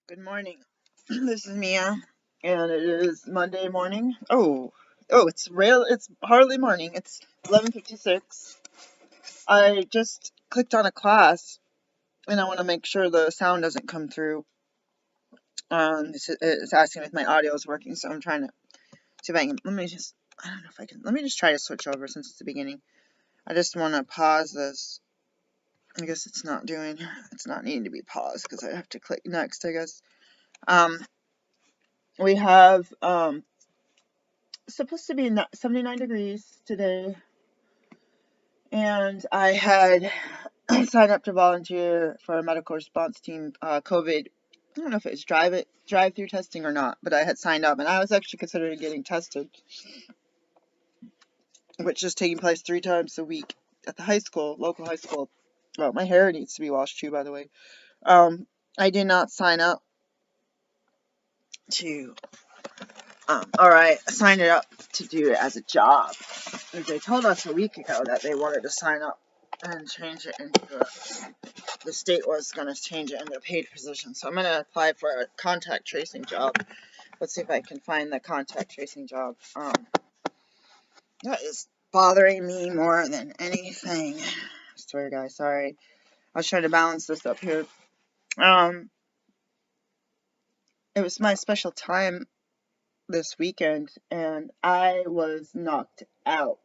Good morning. This is Mia, and it is Monday morning. It's hardly morning. It's 11:56. I just clicked on a class, and I want to make sure the sound doesn't come through. It's asking if my audio is working, so I'm trying to see if I can. I don't know if I can. Let me just try to switch over since it's the beginning. I just want to pause this. I guess it's not needing to be paused because I have to click next, I guess. We have supposed to be 79 degrees today, and I had signed up to volunteer for a medical response team, COVID. I don't know if it was drive-through testing or not, but I had signed up, and I was actually considering getting tested, which is taking place 3 times a week at the local high school. Well, my hair needs to be washed too, by the way. I did not sign up to, I signed it up to do it as a job. They told us a week ago that they wanted to sign up and change it into the state was going to change it into a paid position. So I'm going to apply for a contact tracing job. Let's see if I can find the contact tracing job. That is bothering me more than anything. I swear, guys, sorry. I was trying to balance this up here. It was my special time this weekend, and I was knocked out.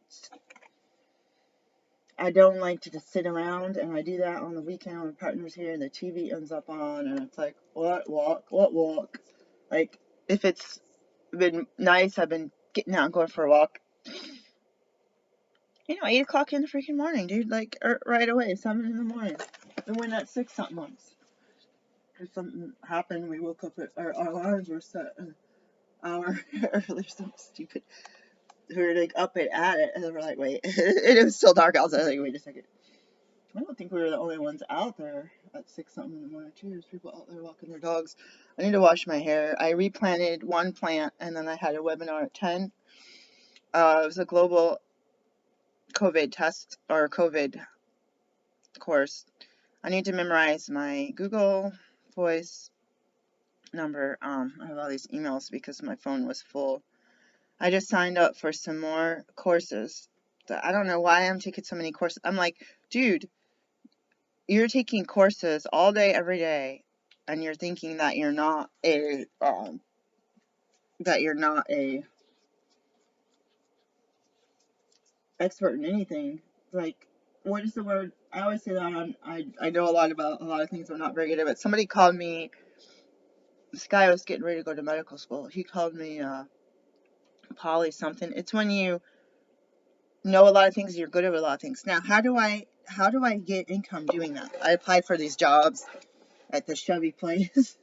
I don't like to just sit around, and I do that on the weekend when my partner's here and the TV ends up on, and it's like, what walk? Like, if it's been nice, I've been getting out and going for a walk. 8 o'clock in the freaking morning, dude. Like, right away, 7 in the morning. And when at 6 something months. If something happened, we woke up our alarms were set an hour earlier, something stupid. We were like up and at it, and then we're like, wait. And it was still dark outside. Like, wait a second. I don't think we were the only ones out there at 6 something in the morning too. There's people out there walking their dogs. I need to wash my hair. I replanted one plant, and then I had a webinar at 10. It was a global COVID test or COVID course. I need to memorize my Google Voice number. I have all these emails because my phone was full. I just signed up for some more courses. I don't know why I'm taking so many courses. I'm like, dude, you're taking courses all day, every day, and you're thinking that you're not a expert in anything. Like, what is the word? I always say that I know a lot about a lot of things I'm not very good at. But somebody called me. This guy was getting ready to go to medical school. He called me poly something. It's when you know a lot of things, and you're good at a lot of things. Now, how do I get income doing that? I applied for these jobs at the Chevy place.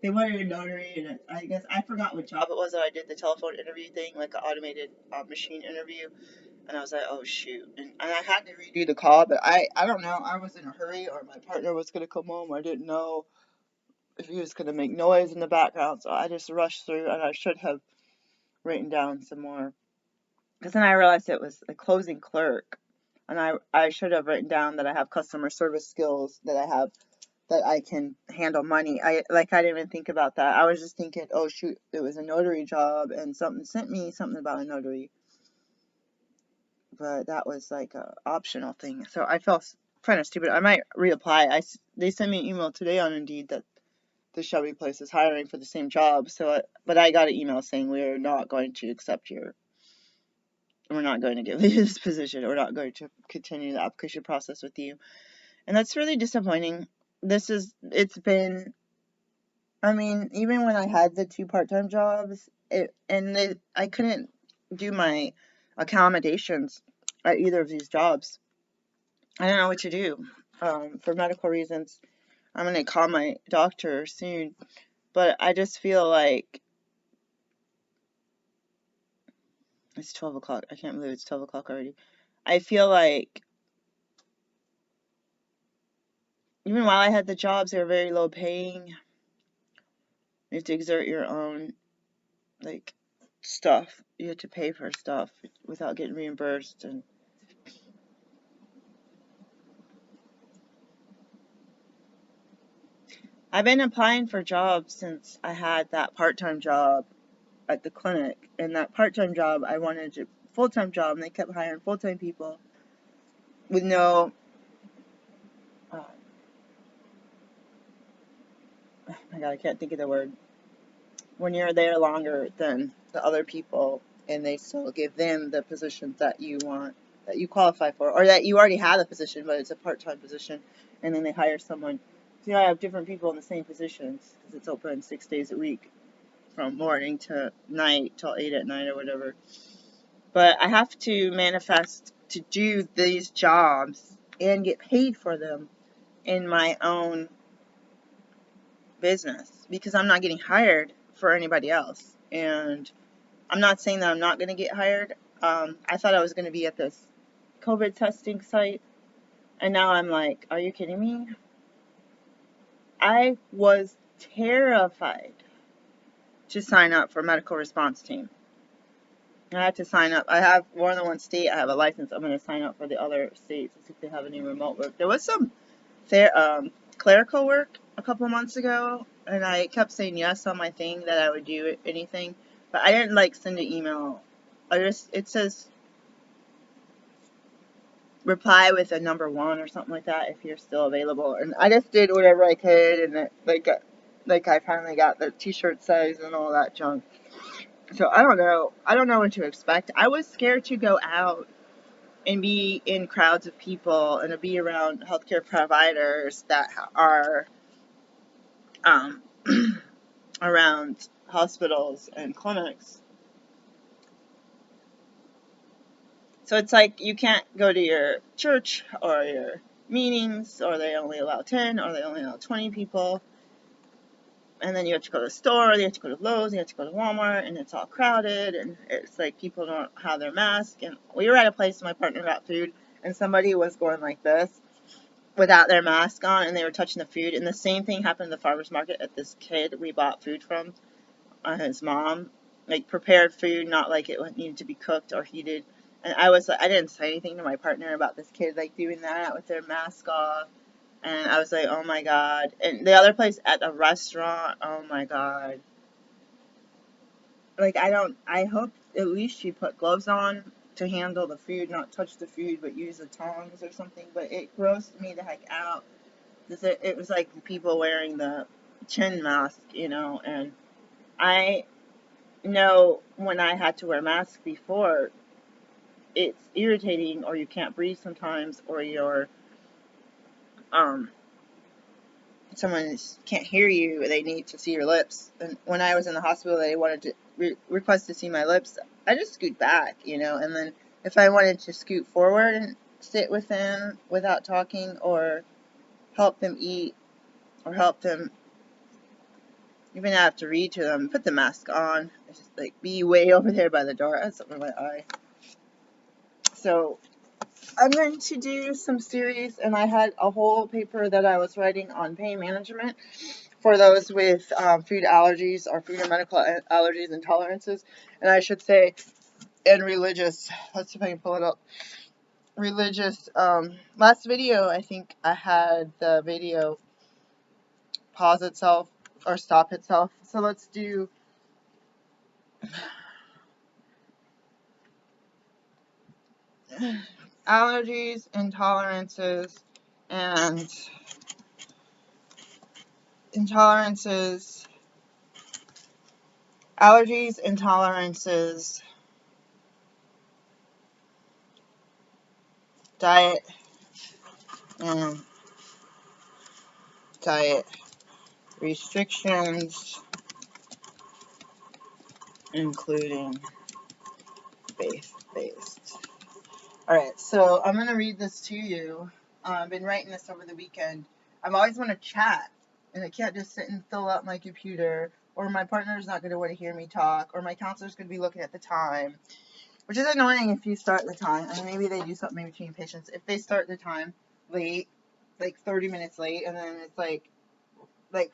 They wanted a notary, and I guess I forgot what job it was that I did the telephone interview thing, like an automated machine interview. And I was like, oh shoot. And I had to redo the call, but I don't know. I was in a hurry, or my partner was going to come home. I didn't know if he was going to make noise in the background, so I just rushed through, and I should have written down some more. Because then I realized it was a closing clerk, and I should have written down that I have customer service skills, that I can handle money. I didn't even think about that. I was just thinking, oh shoot, it was a notary job, and something sent me something about a notary. But that was like a optional thing. So I felt kind of stupid. I might reapply. They sent me an email today on Indeed that the Shelby place is hiring for the same job. But I got an email saying we're not going to we're not going to give you this position. We're not going to continue the application process with you. And that's really disappointing. Even when I had the 2 part-time jobs, I couldn't do my accommodations at either of these jobs. I don't know what to do. For medical reasons, I'm going to call my doctor soon, but I just feel like it's 12 o'clock. I can't believe it's 12 o'clock already. I feel like even while I had the jobs, they were very low paying. You have to exert your own, stuff. You have to pay for stuff without getting reimbursed. And I've been applying for jobs since I had that part-time job at the clinic. And that part-time job, I wanted a full-time job, and they kept hiring full-time people with no, uh, oh my God, I can't think of the word. When you're there longer than the other people, and they still give them the positions that you want, that you qualify for, or that you already have a position, but it's a part-time position, and then they hire someone. So I have different people in the same positions because it's open 6 days a week, from morning to night till 8 at night or whatever. But I have to manifest to do these jobs and get paid for them in my own business because I'm not getting hired for anybody else. And I'm not saying that I'm not going to get hired. I thought I was going to be at this COVID testing site, and now I'm like, are you kidding me? I was terrified to sign up for a medical response team. I had to sign up. I have more than one state. I have a license. I'm going to sign up for the other states to see if they have any remote work. There was some clerical work a couple months ago, and I kept saying yes on my thing that I would do anything, but I didn't like send an email. It says reply with a number 1 or something like that if you're still available, and I just did whatever I could, and I finally got the t-shirt size and all that junk. So I don't know what to expect. I was scared to go out and be in crowds of people and to be around healthcare providers that are around hospitals and clinics. So it's like you can't go to your church or your meetings, or they only allow 10, or they only allow 20 people. And then you have to go to the store, you have to go to Lowe's, you have to go to Walmart, and it's all crowded, and it's like people don't have their mask. And we were at a place, my partner got food, and somebody was going like this without their mask on, and they were touching the food. And the same thing happened at the farmer's market at this kid we bought food from. His mom, like, prepared food, not like it needed to be cooked or heated. And I didn't say anything to my partner about this kid, like, doing that with their mask off. And I was like, oh my God. And the other place at a restaurant, oh my God. Like, I hope at least she put gloves on to handle the food, not touch the food, but use the tongs or something. But it grossed me the heck out. It was like people wearing the chin mask, and I know when I had to wear masks before, it's irritating, or you can't breathe sometimes, or um, someone can't hear you, they need to see your lips. And when I was in the hospital, they wanted to request to see my lips. I just scoot back, and then if I wanted to scoot forward and sit with them without talking, or help them eat, or help them even have to read to them, put the mask on. It's just like, be way over there by the door. I had something in my eye. So I'm going to do some series, and I had a whole paper that I was writing on pain management for those with food allergies or food or medical allergies and intolerances. And I should say, and religious. Let's see if I can pull it up. Religious. Last video, I think I had the video pause itself or stop itself. So let's do allergies, intolerances, and allergies, intolerances, diet, and diet restrictions, including faith-based. Alright, so I'm going to read this to you. I've been writing this over the weekend. I've always want to chat, and I can't just sit and fill out my computer, or my partner's not going to want to hear me talk, or my counselor's going to be looking at the time, which is annoying if you start the time. I mean, maybe they do something between patients. If they start the time late, like 30 minutes late, and then it's like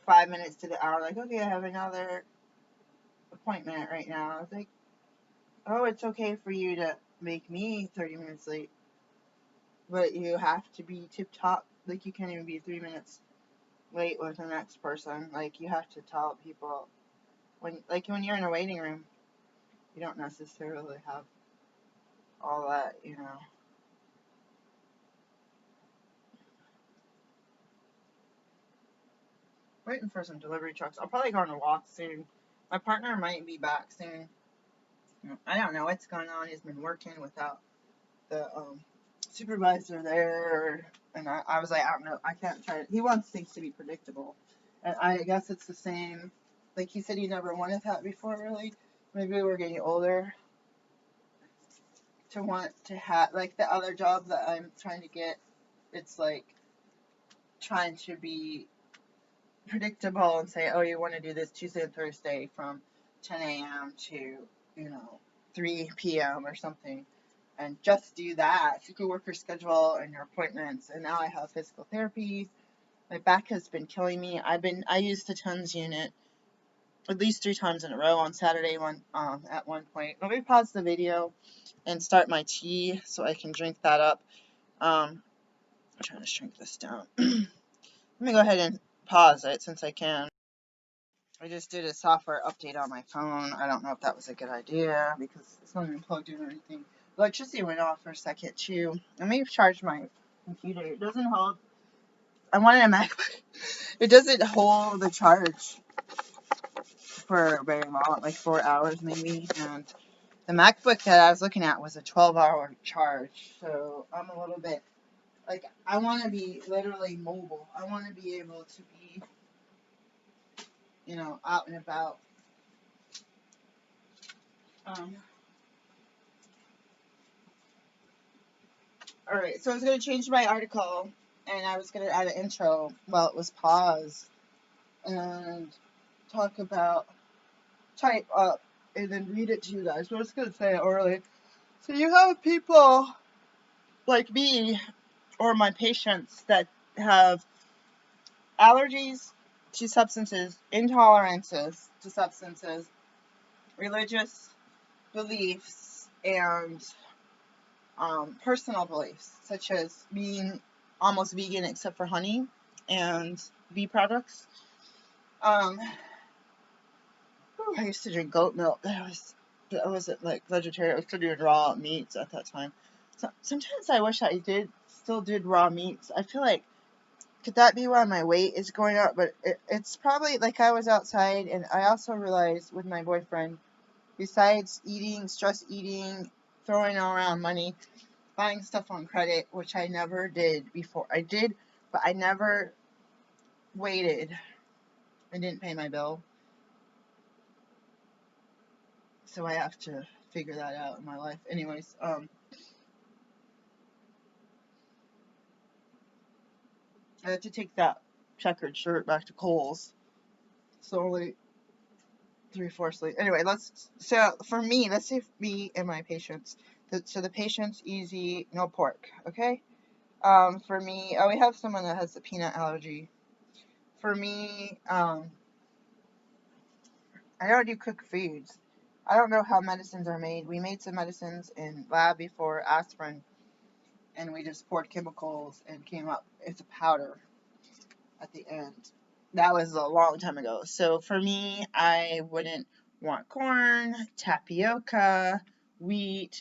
5 minutes to the hour, like, okay, I have another appointment right now. I was like, oh, it's okay for you to make me 30 minutes late, but you have to be tip top. Like, you can't even be 3 minutes wait with the next person. Like, you have to tell people when you're in a waiting room, you don't necessarily have all that, Waiting for some delivery trucks. I'll probably go on a walk soon. My partner might be back soon. I don't know what's going on. He's been working without the supervisor there, and I was like, I don't know. I can't try. He wants things to be predictable, and I guess it's the same. Like he said, he never wanted that before, really. Maybe we're getting older to want to have like the other job that I'm trying to get. It's like trying to be predictable and say, oh, you want to do this Tuesday and Thursday from 10 a.m. to, 3 p.m. or something. And just do that. You can work your schedule and your appointments. And now I have physical therapy. My back has been killing me. I used the TONS unit at least 3 times in a row on Saturday at one point. Let me pause the video and start my tea so I can drink that up. I'm trying to shrink this down. Let me go ahead and pause it since I can. I just did a software update on my phone. I don't know if that was a good idea because it's not even plugged in or anything. Electricity went off for a second too. Let me charge my computer. It doesn't hold. I wanted a MacBook. It doesn't hold the charge for very long, like 4 hours maybe. And the MacBook that I was looking at was a 12-hour charge. So I'm a little bit like I want to be literally mobile. I want to be able to be, out and about. Alright, so I was going to change my article, and I was going to add an intro while it was paused, and type up, and then read it to you guys. But I was going to say it early. So you have people like me, or my patients, that have allergies to substances, intolerances to substances, religious beliefs, and personal beliefs, such as being almost vegan except for honey and bee products. I used to drink goat milk. I wasn't like vegetarian. I was still doing raw meats at that time. So sometimes I wish I still did raw meats. I feel like could that be why my weight is going up? But it's probably like I was outside, and I also realized with my boyfriend, besides eating, stress eating, throwing around money, buying stuff on credit, which I never did before. I did, but I never waited. I didn't pay my bill. So I have to figure that out in my life. Anyways, I have to take that checkered shirt back to Kohl's. So only 3/4 sleeve. Anyway, so for me, let's say me and my patients. So the patient's easy, no pork, okay? For me, we have someone that has a peanut allergy. For me, I don't do cooked foods. I don't know how medicines are made. We made some medicines in lab before, aspirin, and we just poured chemicals and came up with a powder at the end. That was a long time ago. So for me, I wouldn't want corn, tapioca, wheat,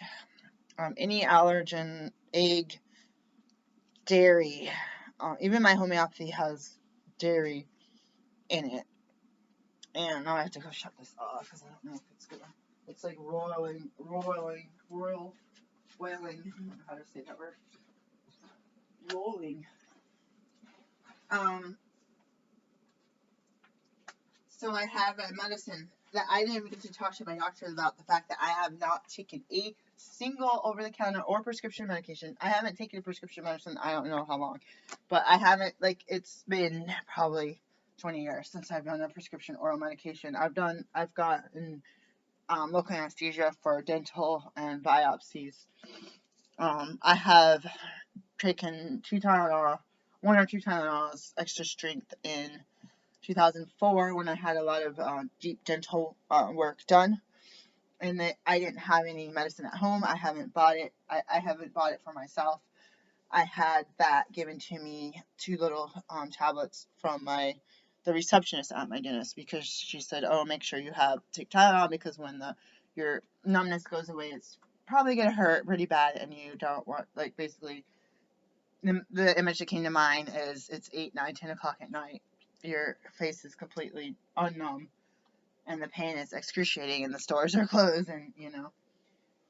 any allergen, egg, dairy. Even my homeopathy has dairy in it. And now I have to go shut this off because I don't know if it's gonna. It's like roiling. I don't know how to say that word. Rolling. So I have a medicine that I didn't even get to talk to my doctor about the fact that I have not taken a single over-the-counter or prescription medication. I haven't taken a prescription medicine, I don't know how long, but I haven't, it's been probably 20 years since I've done a prescription oral medication. I've gotten local anesthesia for dental and biopsies. I have taken 1 or 2 Tylenols extra strength in 2004 when I had a lot of deep dental work done, and that I didn't have any medicine at home. I haven't bought it. I haven't bought it for myself. I had that given to me, 2 little tablets from the receptionist at my dentist, because she said, "Oh, make sure you take Tylenol, because when your numbness goes away, it's probably gonna hurt pretty bad, and you don't want, like, basically the image that came to mind is it's 8, 9, 10 o'clock at night. Your face is completely unnumb, and the pain is excruciating, and the stores are closed, and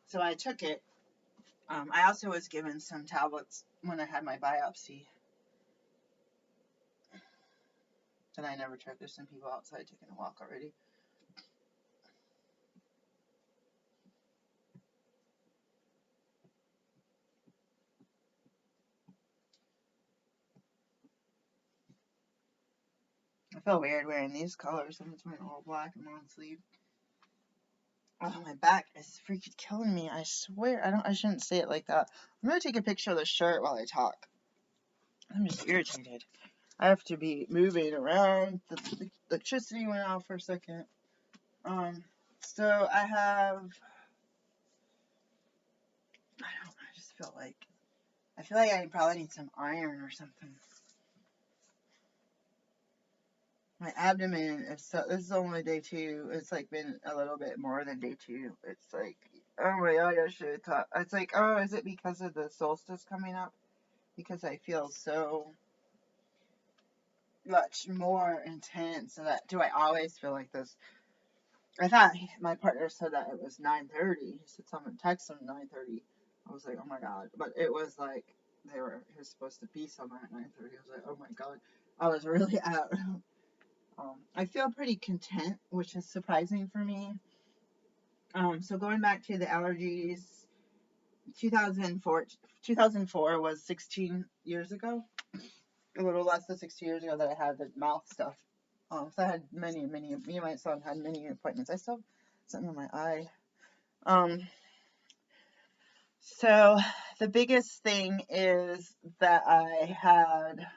So I took it. I also was given some tablets when I had my biopsy that I never took. There's some people outside taking a walk already. I feel weird wearing these colors. I'm just wearing all black and long sleeve. Oh, my back is freaking killing me. I swear. I shouldn't say it like that. I'm gonna take a picture of the shirt while I talk. I'm just irritated. I have to be moving around. The electricity went out for a second. So I have. I just feel like. I feel like I probably need some iron or something. My abdomen is so. This is only day 2. It's like been a little bit more than day 2. It's like, oh my god, I should have thought. It's like, oh, is it because of the solstice coming up? Because I feel so much more intense. So do I always feel like this? I thought my partner said that it was 9:30. He said someone texted him 9:30. I was like, oh my god. But it was like he was supposed to be somewhere at 9:30. I was like, oh my god. I was really out. I feel pretty content, which is surprising for me. So going back to the allergies, 2004 was 16 years ago, a little less than 16 years ago that I had the mouth stuff. So I had many, me and my son had many appointments. I still have something in my eye. So the biggest thing is that I had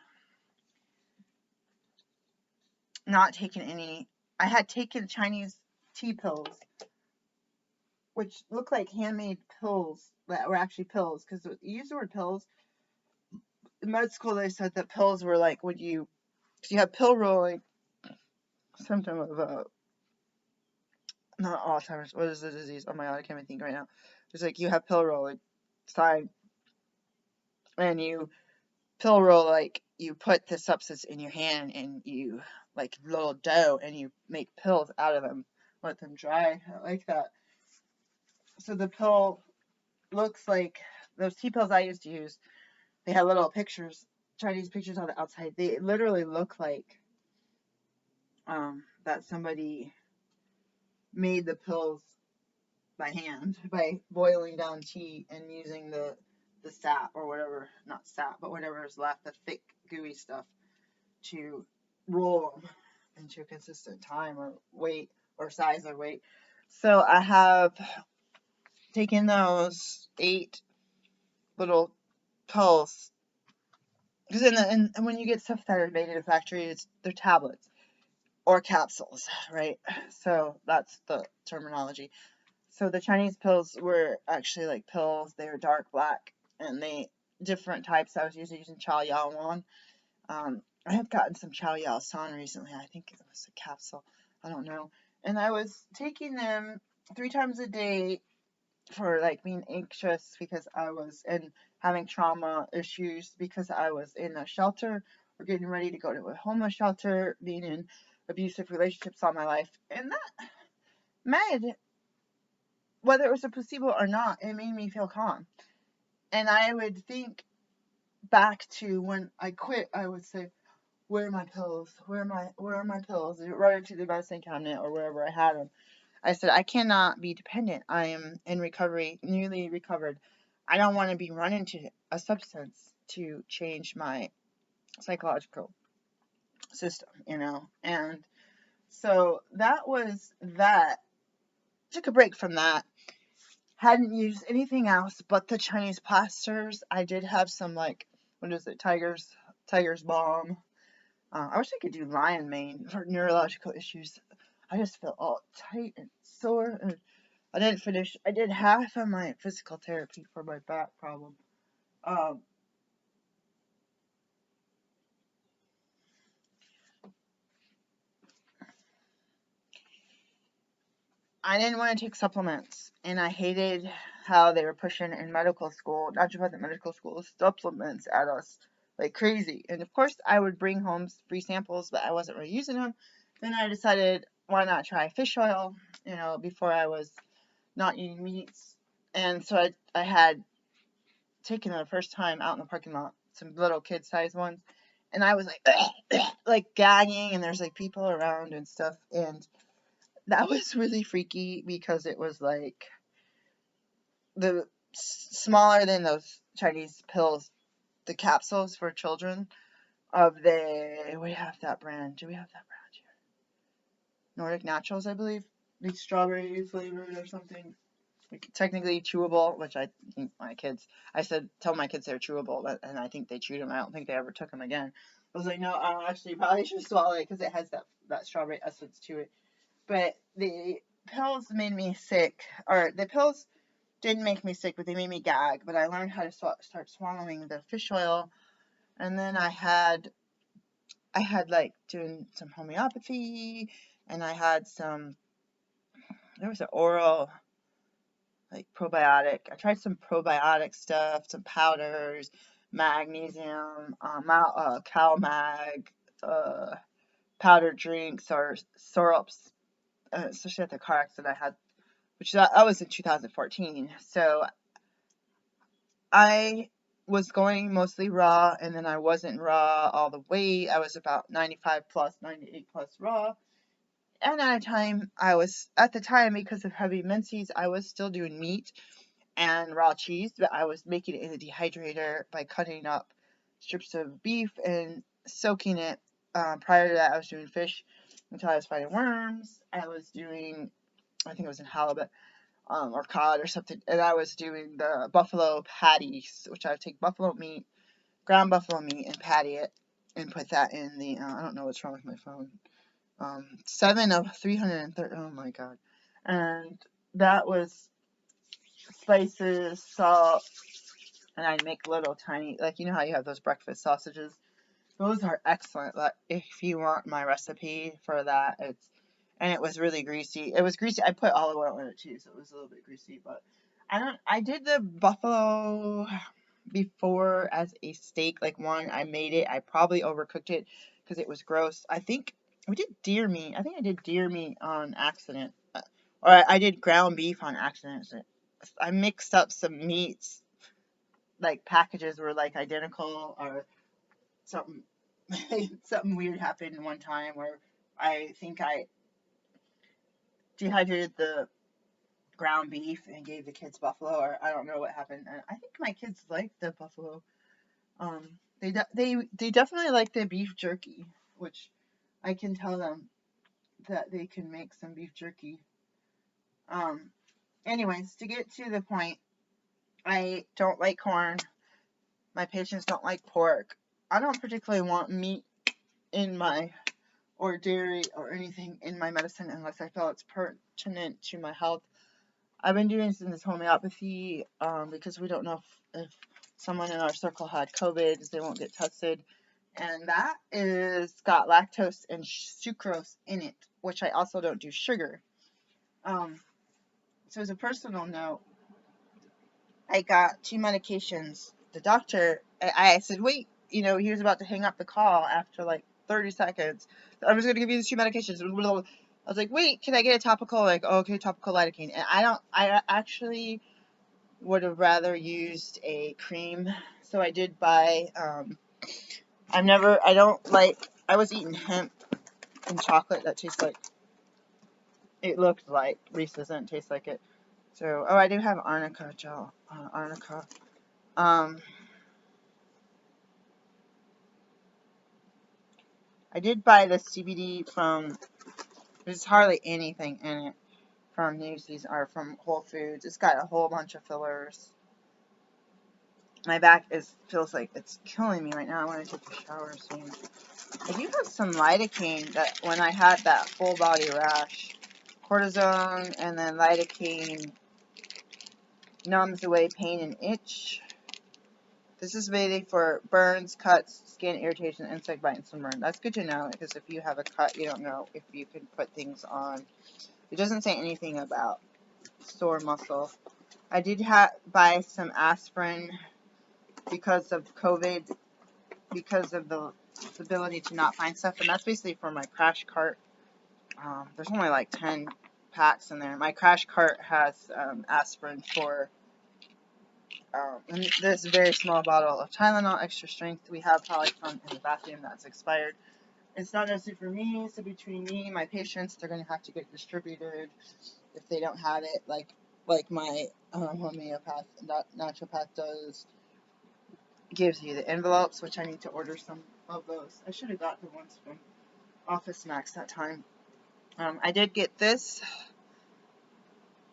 not taken any. I had taken Chinese tea pills, which look like handmade pills that were actually pills, because you use the word pills. In med school, they said that pills were like when you have pill rolling, symptom of not Alzheimer's. What is the disease? Oh my god, I can't even think right now. It's like you have pill rolling sign, and you pill roll, like you put the substance in your hand and you like little dough and you make pills out of them, let them dry like that. So the pill looks like those tea pills I used to use. They had little pictures, Chinese pictures on the outside. They literally look like that somebody made the pills by hand by boiling down tea and using the sap or whatever, not sap, but whatever is left, the thick gooey stuff, to roll them into a consistent time or weight or size or weight. So I have taken those 8 little pills, because and when you get stuff that are made in a factory, they're tablets or capsules, right? So that's the terminology. So the Chinese pills were actually like pills. They were dark black, and different types. I was usually using Chow Yao Wan. I have gotten some Chow Yao San recently. I think it was a capsule. I don't know. And I was taking them 3 times a day for like being anxious because I was having trauma issues because I was in a shelter or getting ready to go to a homeless shelter, being in abusive relationships all my life. And that med, whether it was a placebo or not, it made me feel calm. And I would think back to when I quit, I would say, where are my pills? Where are my pills? Right into the medicine cabinet or wherever I had them. I said, I cannot be dependent. I am in recovery, newly recovered. I don't want to be run into a substance to change my psychological system, And so that was that. Took a break from that. Hadn't used anything else but the Chinese plasters. I did have some, like, what is it, Tiger's Balm. I wish I could do lion mane for neurological issues. I just feel all tight and sore. And I didn't finish. I did half of my physical therapy for my back problem. I didn't want to take supplements, and I hated how they were pushing in medical school, naturopathic medical school, supplements at us like crazy. And of course, I would bring home free samples, but I wasn't really using them. Then I decided, why not try fish oil, before I was not eating meats. And so I had taken it the first time out in the parking lot, some little kid sized ones. And I was like, like gagging, and there's like people around and stuff. And that was really freaky because it was like the smaller than those Chinese pills, the capsules for children of we have that brand. Do we have that brand here? Nordic Naturals, I believe. Like strawberry flavored or something. Like technically chewable, which I think tell my kids they're chewable, and I think they chewed them. I don't think they ever took them again. I was like, no, actually, probably should swallow it because it has that strawberry essence to it. But the pills made me sick, or the pills didn't make me sick, but they made me gag. But I learned how to start swallowing the fish oil, and then I had like doing some homeopathy, and I had there was an oral like probiotic. I tried some probiotic stuff, some powders, magnesium, cow mag, powdered drinks or syrups, especially at the car accident I had, which that was in 2014. So I was going mostly raw, and then I wasn't raw all the way. I was about 95 plus, 98 plus raw. And at the time, because of heavy menses, I was still doing meat and raw cheese, but I was making it in a dehydrator by cutting up strips of beef and soaking it. Prior to that, I was doing fish until I was finding worms. I think it was in halibut, or cod or something, and I was doing the buffalo patties, which I would take ground buffalo meat, and patty it, and put that in the, I don't know what's wrong with my phone, 7 of 330, oh my god, and that was spices, salt, and I'd make little tiny, like, you know how you have those breakfast sausages? Those are excellent. Like, if you want my recipe for that, and it was really greasy. It was greasy. I put olive oil in it too, so it was a little bit greasy. But I did the buffalo before as a steak. Like I made it. I probably overcooked it because it was gross. I think we did deer meat. I think I did deer meat on accident, or I did ground beef on accident. I mixed up some meats. Like packages were like identical, or something something weird happened one time where I think I dehydrated the ground beef and gave the kids buffalo, or I don't know what happened. And I think my kids like the buffalo. They definitely like the beef jerky, which I can tell them that they can make some beef jerky. Anyways, to get to the point, I don't like corn. My patients don't like pork. I don't particularly want meat in my or dairy or anything in my medicine unless I feel it's pertinent to my health. I've been doing this homeopathy because we don't know if someone in our circle had COVID, they won't get tested. And that is got lactose and sucrose in it, which I also don't do sugar. So as a personal note, I got 2 medications. The doctor, I said, wait, he was about to hang up the call after like 30 seconds. I was going to give you these 2 medications. I was like, wait, can I get a topical? Like, oh, okay, topical lidocaine. And I actually would have rather used a cream. So I did buy, I was eating hemp and chocolate that tastes like, it looked like Reese's and it tastes like it. So, I do have arnica gel, arnica. I did buy the CBD there's hardly anything in it from Newsies or from Whole Foods. It's got a whole bunch of fillers. My back feels like it's killing me right now. I want to take a shower soon. I do have some lidocaine that when I had that full body rash, cortisone and then lidocaine numbs away pain and itch. This is mainly for burns, cuts, skin irritation, insect bite, and sunburn. That's good to know because if you have a cut, you don't know if you can put things on. It doesn't say anything about sore muscle. I did buy some aspirin because of COVID, because of the ability to not find stuff, and that's basically for my crash cart. There's only like 10 packs in there. My crash cart has aspirin for this very small bottle of Tylenol extra strength. We have probably some in the bathroom that's expired. It's not necessarily for me, so between me and my patients, they're going to have to get distributed if they don't have it, like my homeopath, naturopath does. Gives you the envelopes, which I need to order some of those. I should have got the ones from Office Max that time. I did get this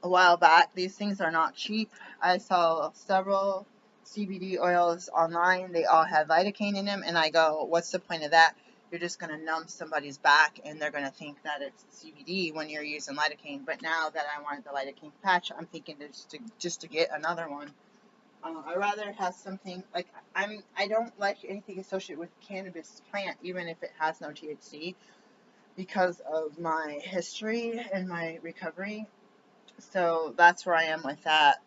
a while back. These things are not cheap. I saw several CBD oils online. They all have lidocaine in them, and I go, what's the point of that? You're just going to numb somebody's back, and they're going to think that it's CBD when you're using lidocaine. But now that I wanted the lidocaine patch, I'm thinking just to get another one. I'd rather have something like I don't like anything associated with cannabis plant, even if it has no THC, because of my history and my recovery. So that's where I am with that.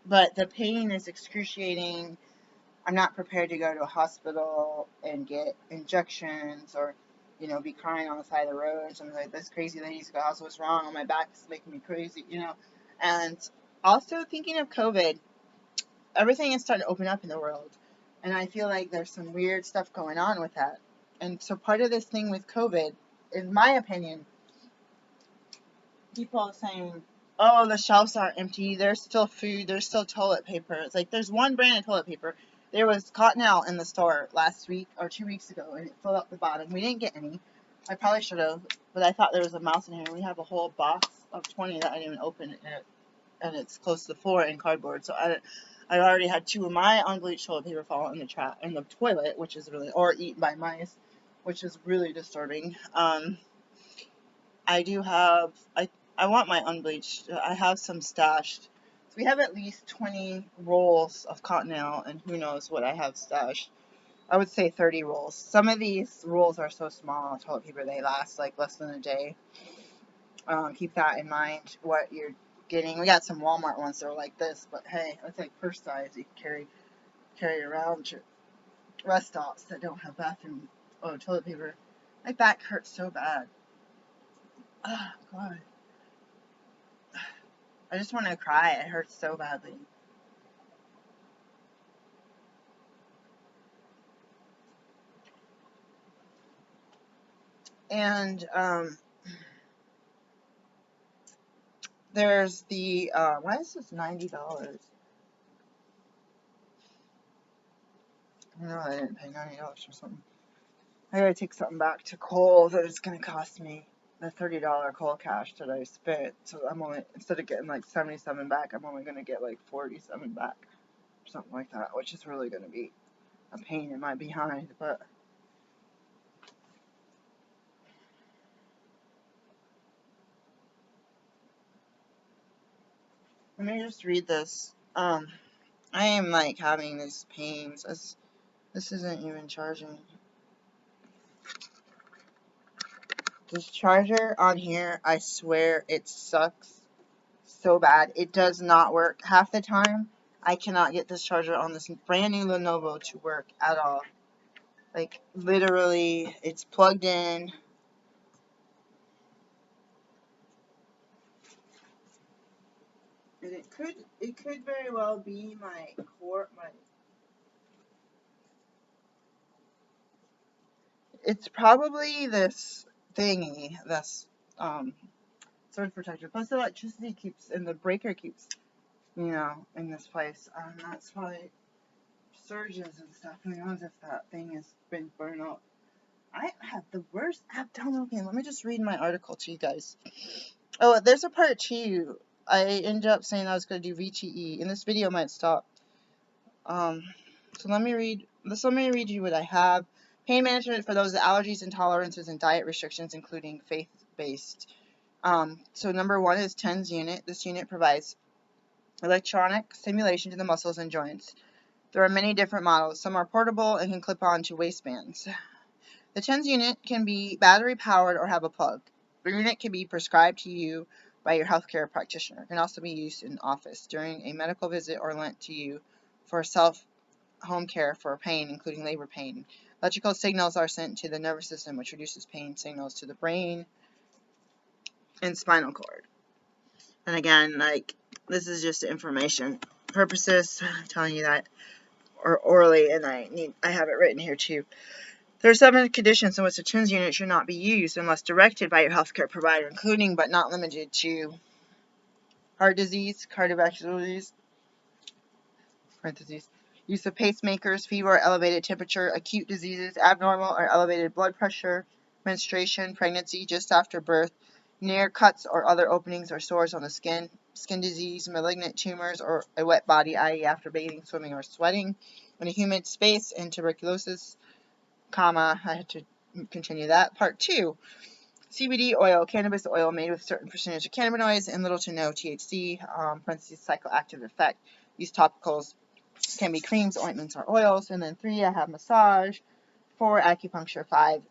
But the pain is excruciating. I'm not prepared to go to a hospital and get injections or, be crying on the side of the road and something like this crazy lady to go, what's wrong? On my back is making me crazy, And also thinking of COVID, everything is starting to open up in the world. And I feel like there's some weird stuff going on with that. And so part of this thing with COVID, in my opinion, people are saying, oh, the shelves aren't empty. There's still food. There's still toilet paper. It's like there's one brand of toilet paper. There was Cottonelle in the store last week or 2 weeks ago, and it filled up the bottom. We didn't get any. I probably should have, but I thought there was a mouse in here. We have a whole box of 20 that I didn't even open, and it's close to the floor in cardboard. So I already had 2 of my unbleached toilet paper fall in the toilet, which is really, or eaten by mice, which is really disturbing. I do have, I want my unbleached. I have some stashed. So we have at least 20 rolls of Cottonelle, and who knows what I have stashed. I would say 30 rolls. Some of these rolls are so small, toilet paper, they last like less than a day. Keep that in mind, what you're getting. We got some Walmart ones that are like this, but hey, that's like purse size. You can carry around your rest stops that don't have bathroom toilet paper. My back hurts so bad. Oh, God. I just want to cry. It hurts so badly. And there's the why is this $90? I know I didn't pay $90 for something. I gotta take something back to Kohl's that it's gonna cost me the $30 Kohl cash that I spent. So I'm only, instead of getting like 77 back, I'm only gonna get like 47 back, or something like that, which is really gonna be a pain in my behind. But let me just read this. I am like having these pains. This isn't even charging. This charger on here, I swear it sucks so bad. It does not work. Half the time, I cannot get this charger on this brand new Lenovo to work at all. Like, literally, it's plugged in. And it could very well be my it's probably this thingy, this, surge protector. Plus the electricity keeps, and the breaker keeps, in this place. That's why surges and stuff. Who knows if that thing has been burned up. I have the worst abdominal pain. Let me just read my article to you guys. Oh, there's a part 2. I ended up saying I was going to do VTE, and this video might stop. So let me read you what I have. Pain management for those with allergies, intolerances, and diet restrictions, including faith-based. So number 1 is TENS unit. This unit provides electronic stimulation to the muscles and joints. There are many different models. Some are portable and can clip on to waistbands. The TENS unit can be battery powered or have a plug. The unit can be prescribed to you by your healthcare practitioner. It can also be used in office during a medical visit or lent to you for self-home care for pain, including labor pain. Electrical signals are sent to the nervous system, which reduces pain signals to the brain and spinal cord. And again, like, this is just information purposes, I'm telling you that, or orally, and I have it written here too. There are 7 conditions in which the TIMS unit should not be used unless directed by your healthcare provider, including but not limited to heart disease, cardiovascular disease, parentheses, use of pacemakers, fever, elevated temperature, acute diseases, abnormal or elevated blood pressure, menstruation, pregnancy just after birth, near cuts or other openings or sores on the skin, skin disease, malignant tumors, or a wet body, i.e. after bathing, swimming, or sweating, in a humid space, and tuberculosis, I had to continue that. Part 2. CBD oil, cannabis oil made with certain percentage of cannabinoids and little to no THC, parentheses, psychoactive effect. These topicals can be creams, ointments, or oils. And then 3, I have massage. 4, acupuncture. 5,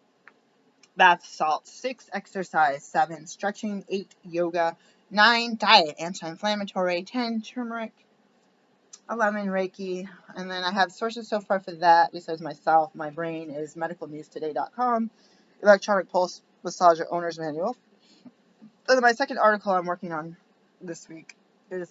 bath salts. 6, exercise. 7, stretching. 8, yoga. 9, diet, anti-inflammatory. 10, turmeric. 11, Reiki. And then I have sources so far for that besides myself. My brain is medicalnewstoday.com. Electronic pulse massager owner's manual. And my second article I'm working on this week is,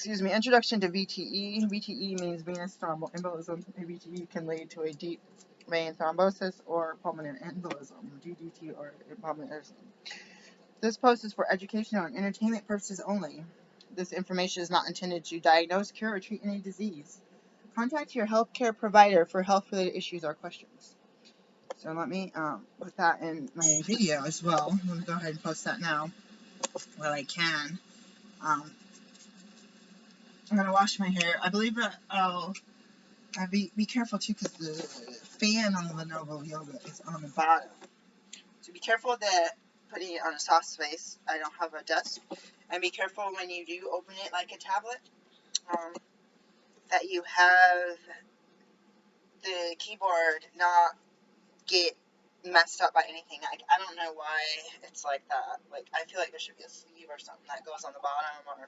Introduction to VTE. VTE means venous thromboembolism. A VTE can lead to a deep vein thrombosis or pulmonary embolism, DVT, or pulmonary embolism. This post is for educational and entertainment purposes only. This information is not intended to diagnose, cure, or treat any disease. Contact your healthcare provider for health-related issues or questions. So let me put that in my video as well. I'm going to go ahead and post that now while I can. I'm going to wash my hair. I believe that I'll be careful too, because the fan on the Lenovo Yoga is on the bottom. So be careful that putting it on a soft space. I don't have a desk. And be careful when you do open it like a tablet, that you have the keyboard not get messed up by anything. I don't know why it's like that. Like, I feel like there should be a sleeve or something that goes on the bottom, or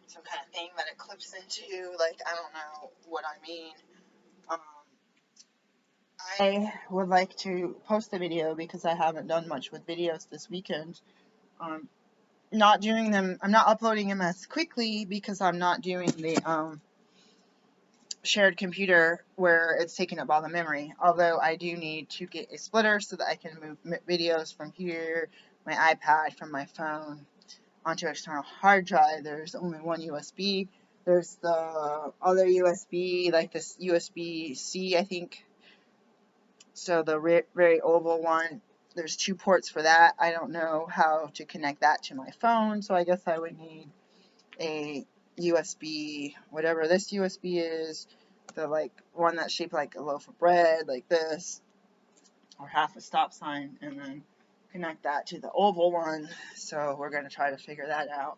some kind of thing that it clips into. Like, I don't know what I mean. I would like to post a video because I haven't done much with videos this weekend. Not doing them, I'm not uploading them as quickly because I'm not doing the shared computer where it's taking up all the memory. Although I do need to get a splitter so that I can move videos from here, my iPad, from my phone onto external hard drive. There's only one USB. There's the other USB, like this USB-C, I think. So the very oval one, there's 2 ports for that. I don't know how to connect that to my phone, so I guess I would need a USB, whatever this USB is, the like one that's shaped like a loaf of bread, like this, or half a stop sign, and then connect that to the oval one. So we're going to try to figure that out.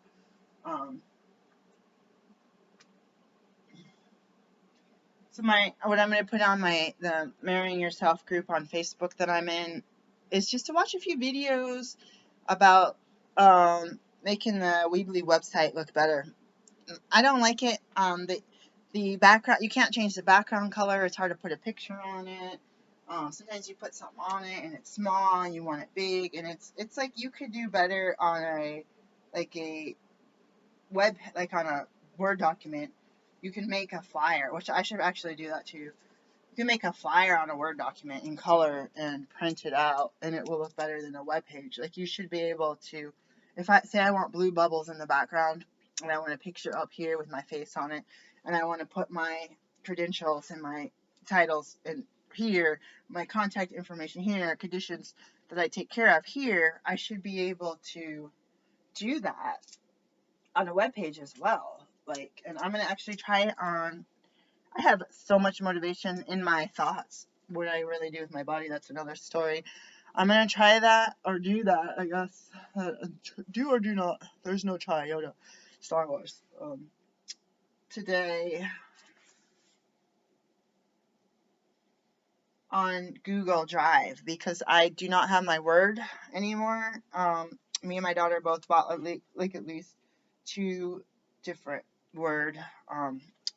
So what I'm going to put on the Marrying Yourself group on Facebook that I'm in is just to watch a few videos about making the Weebly website look better. I don't like it. The background, you can't change the background color. It's hard to put a picture on it. Sometimes you put something on it and it's small and you want it big, and it's like you could do better on a web, like on a Word document. You can make a flyer, which I should actually do that too. You can make a flyer on a Word document in color and print it out, and it will look better than a web page. Like, you should be able to, if I say I want blue bubbles in the background, and I want a picture up here with my face on it, and I want to put my credentials and my titles in here, my contact information here, conditions that I take care of here, I should be able to do that on a web page as well. Like, and I'm going to actually try it on, I have so much motivation in my thoughts. What I really do with my body, that's another story. I'm going to try that, or do that, I guess. Do or do not. There's no try, Yoda. Star Wars. Today, on Google Drive because I do not have my Word anymore. Me and my daughter both bought at least two different Word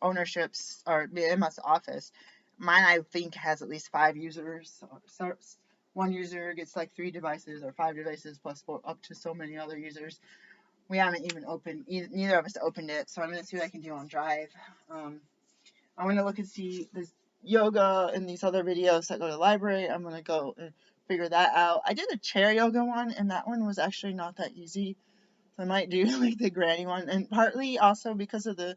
ownerships or MS Office. Mine, I think, has at least 5 users. So one user gets like 3 devices or 5 devices plus up to so many other users. We haven't even opened, neither of us opened it, so I'm going to see what I can do on Drive. I'm going to look and see this yoga and these other videos that go to the library. I'm going to go and figure that out. I did a chair yoga one, and that one was actually not that easy. So I might do like the granny one, and partly also because of the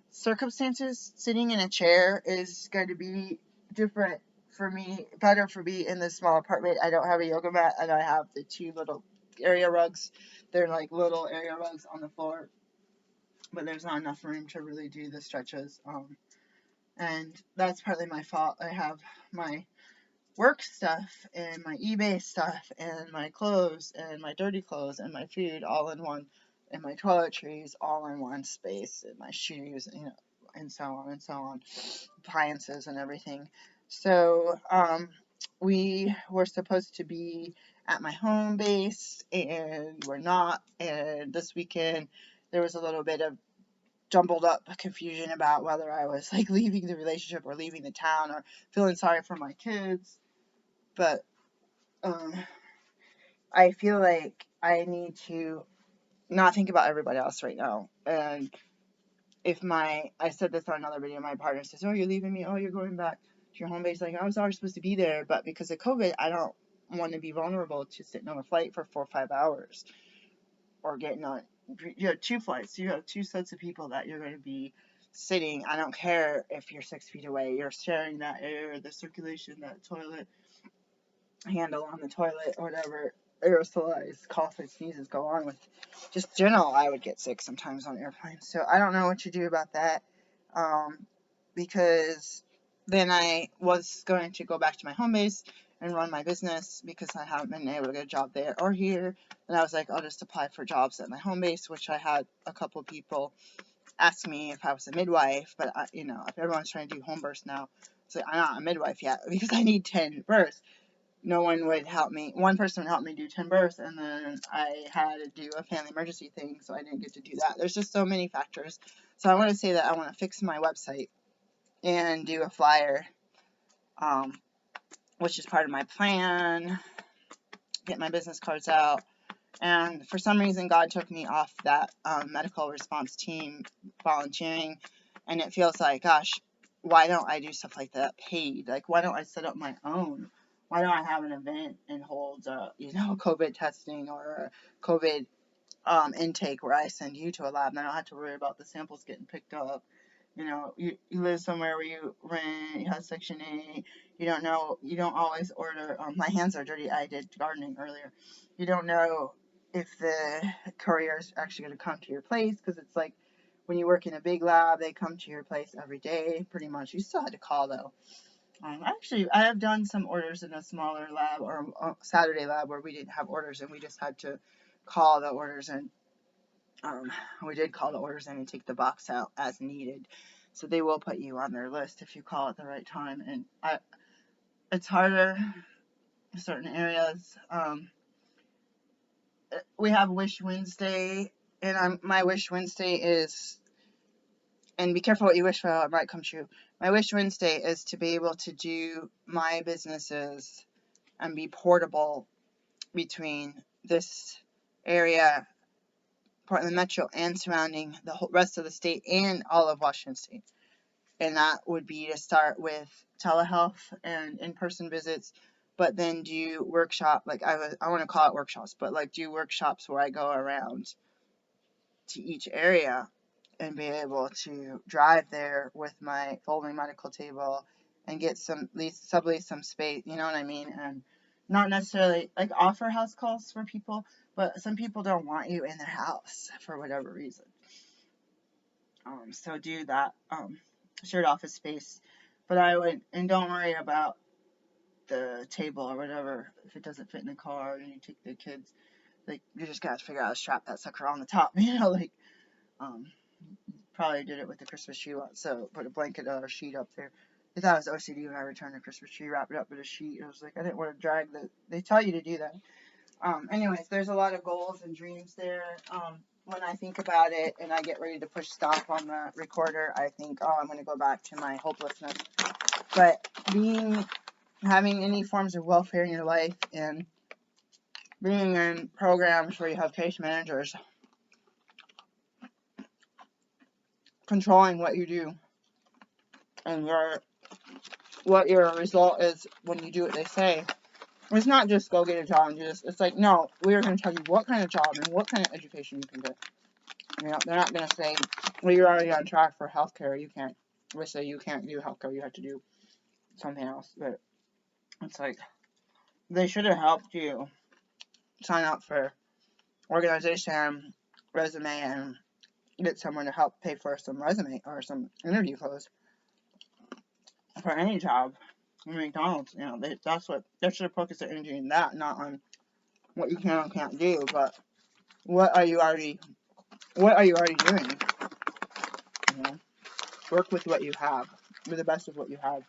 circumstances, sitting in a chair is going to be different for me, better for me in this small apartment. I don't have a yoga mat, and I have the 2 little area rugs. They're like little area rugs on the floor, but there's not enough room to really do the stretches. And that's partly my fault. I have my work stuff and my eBay stuff and my clothes and my dirty clothes and my food all in one, and my toiletries all in one space, and my shoes, and so on and so on, appliances and everything. So we were supposed to be at my home base, and we're not. And this weekend there was a little bit of jumbled up confusion about whether I was like leaving the relationship or leaving the town or feeling sorry for my kids. But I feel like I need to not think about everybody else right now. And I said this on another video, my partner says, "Oh, you're leaving me. Oh, you're going back to your home base." Like, I was already supposed to be there, but because of COVID, I don't want to be vulnerable to sitting on a flight for 4 or 5 hours or getting on, 2 flights. You have 2 sets of people that you're going to be sitting. I don't care if you're 6 feet away. You're sharing that air, the circulation, that toilet handle on the toilet, or whatever, aerosolized cough and sneezes go on with. Just general, I would get sick sometimes on airplanes. So I don't know what to do about that, because then I was going to go back to my home base and run my business because I haven't been able to get a job there or here. And I was like, I'll just apply for jobs at my home base, which I had a couple people ask me if I was a midwife, but if everyone's trying to do home births now, so I'm not a midwife yet because I need 10 births. No one would help me. One person would help me do 10 births, and then I had to do a family emergency thing, so I didn't get to do that. There's just so many factors. So I want to say that I want to fix my website and do a flyer, which is part of my plan, get my business cards out. And for some reason, God took me off that medical response team volunteering, and it feels like, gosh, why don't I do stuff like that paid? Like, why don't I set up my own? Why don't I have an event and hold, COVID testing or COVID intake where I send you to a lab and I don't have to worry about the samples getting picked up? You live somewhere where you rent, you have Section 8, you don't always order. My hands are dirty. I did gardening earlier. You don't know if the courier is actually going to come to your place, because it's like when you work in a big lab, they come to your place every day, pretty much. You still had to call, though. Actually, I have done some orders in a smaller lab or Saturday lab where we didn't have orders and we just had to call the orders in. We did call the orders in and take the box out as needed. So they will put you on their list if you call at the right time. And it's harder in certain areas. We have Wish Wednesday, and my Wish Wednesday is, and be careful what you wish for, it might come true. My Wish Wednesday is to be able to do my businesses and be portable between this area, Portland Metro, and surrounding the whole rest of the state and all of Washington State. And that would be to start with telehealth and in-person visits, but then do workshop, like I want to call it workshops, but like do workshops where I go around to each area and be able to drive there with my folding medical table and get sublease some space, you know what I mean? And not necessarily like offer house calls for people, but some people don't want you in their house for whatever reason. So do that shared office space. But and don't worry about the table or whatever if it doesn't fit in the car and you take the kids. Like, you just gotta figure out how to strap that sucker on the top, probably did it with the Christmas tree lot, so put a blanket or a sheet up there. I thought it was OCD when I returned the Christmas tree, wrapped it up with a sheet. I was like, I didn't want to drag the. They tell you to do that. Anyways, there's a lot of goals and dreams there. When I think about it and I get ready to push stop on the recorder, I think, oh, I'm going to go back to my hopelessness. But having any forms of welfare in your life and being in programs where you have case managers controlling what you do and what your result is when you do what they say. It's not just go get a job and do this. It's like, no, we're going to tell you what kind of job and what kind of education you can get. You know, they're not going to say, well, you're already on track for healthcare. You can't. They say you can't do healthcare. You have to do something else. But it's like, they should have helped you sign up for organization, resume, and get someone to help pay for some resume or some interview clothes for any job. McDonald's, you know, they should have focused their energy on that, not on what you can and can't do, but what are you already doing? You know, work with what you have, do the best of what you have.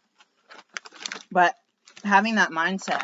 But having that mindset